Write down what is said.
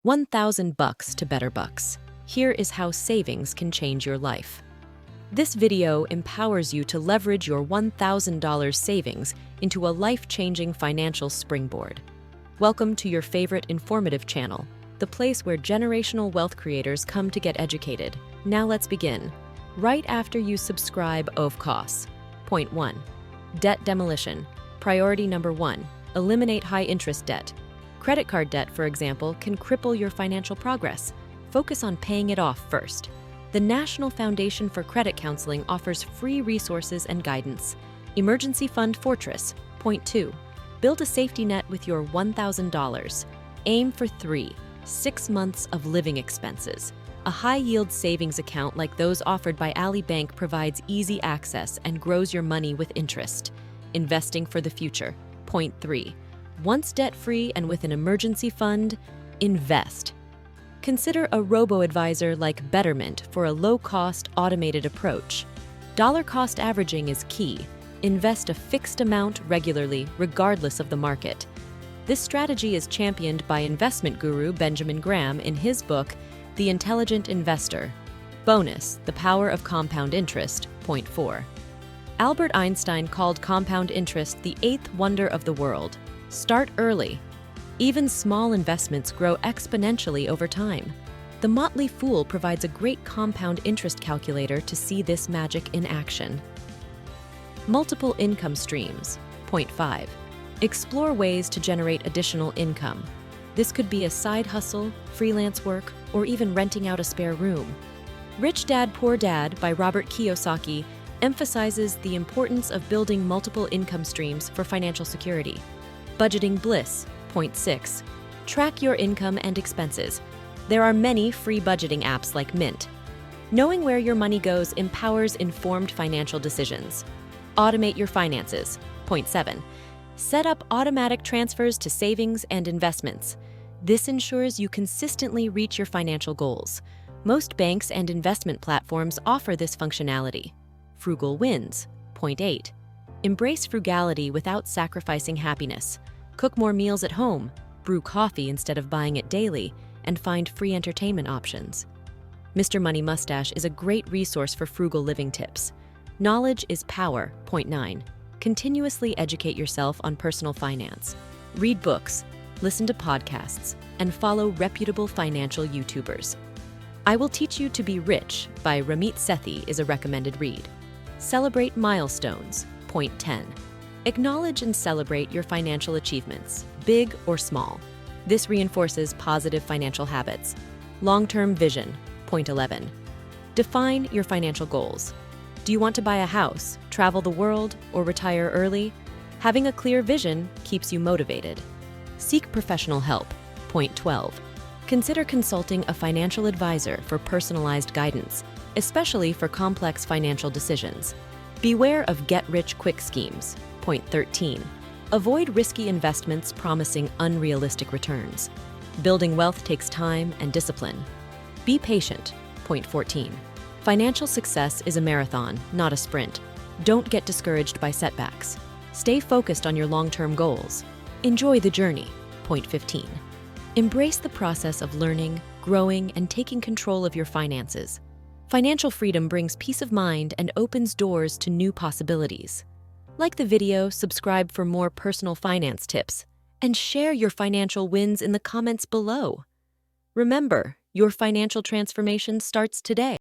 $1,000 to better bucks. Here is how savings can change your life. This video empowers you to leverage your $1,000 savings into a life-changing financial springboard. Welcome to your favorite informative channel, the place where generational wealth creators come to get educated. Now let's begin. Right after you subscribe, of course. Point 1. Debt demolition. Priority number 1. Eliminate high-interest debt. Credit card debt, for example, can cripple your financial progress. Focus on paying it off first. The National Foundation for Credit Counseling offers free resources and guidance. Emergency Fund Fortress. Point 2. Build a safety net with your $1,000. Aim for 6 months of living expenses. A high-yield savings account like those offered by Ali Bank provides easy access and grows your money with interest. Investing for the future. Point 3. Once debt-free and with an emergency fund, invest. Consider a robo-advisor like Betterment for a low-cost, automated approach. Dollar-cost averaging is key. Invest a fixed amount regularly, regardless of the market. This strategy is championed by investment guru Benjamin Graham in his book, The Intelligent Investor. Bonus: the power of compound interest. Point 4. Albert Einstein called compound interest the 8th wonder of the world. Start early. Even small investments grow exponentially over time. The Motley Fool provides a great compound interest calculator to see this magic in action. Multiple income streams. Point 5. Explore ways to generate additional income. This could be a side hustle, freelance work, or even renting out a spare room. Rich Dad, Poor Dad by Robert Kiyosaki emphasizes the importance of building multiple income streams for financial security. Budgeting bliss. Point 6. Track your income and expenses. There are many free budgeting apps like Mint. Knowing where your money goes empowers informed financial decisions. Automate your finances. Point 7. Set up automatic transfers to savings and investments. This ensures you consistently reach your financial goals. Most banks and investment platforms offer this functionality. Frugal wins. Point 8. Embrace frugality without sacrificing happiness. Cook more meals at home, brew coffee instead of buying it daily, and find free entertainment options. Mr. Money Mustache is a great resource for frugal living tips. Knowledge is power. Point 9. Continuously educate yourself on personal finance. Read books, listen to podcasts, and follow reputable financial YouTubers. I Will Teach You to Be Rich by Ramit Sethi is a recommended read. Celebrate milestones. Point 10. Acknowledge and celebrate your financial achievements, big or small. This reinforces positive financial habits. Long-term vision. Point 11. Define your financial goals. Do you want to buy a house, travel the world, or retire early? Having a clear vision keeps you motivated. Seek professional help. Point 12. Consider consulting a financial advisor for personalized guidance, especially for complex financial decisions. Beware of get-rich-quick schemes. Point 13. Avoid risky investments promising unrealistic returns. Building wealth takes time and discipline. Be patient. Point 14. Financial success is a marathon, not a sprint. Don't get discouraged by setbacks. Stay focused on your long-term goals. Enjoy the journey. Point 15. Embrace the process of learning, growing, and taking control of your finances. Financial freedom brings peace of mind and opens doors to new possibilities. Like the video, subscribe for more personal finance tips, and share your financial wins in the comments below. Remember, your financial transformation starts today.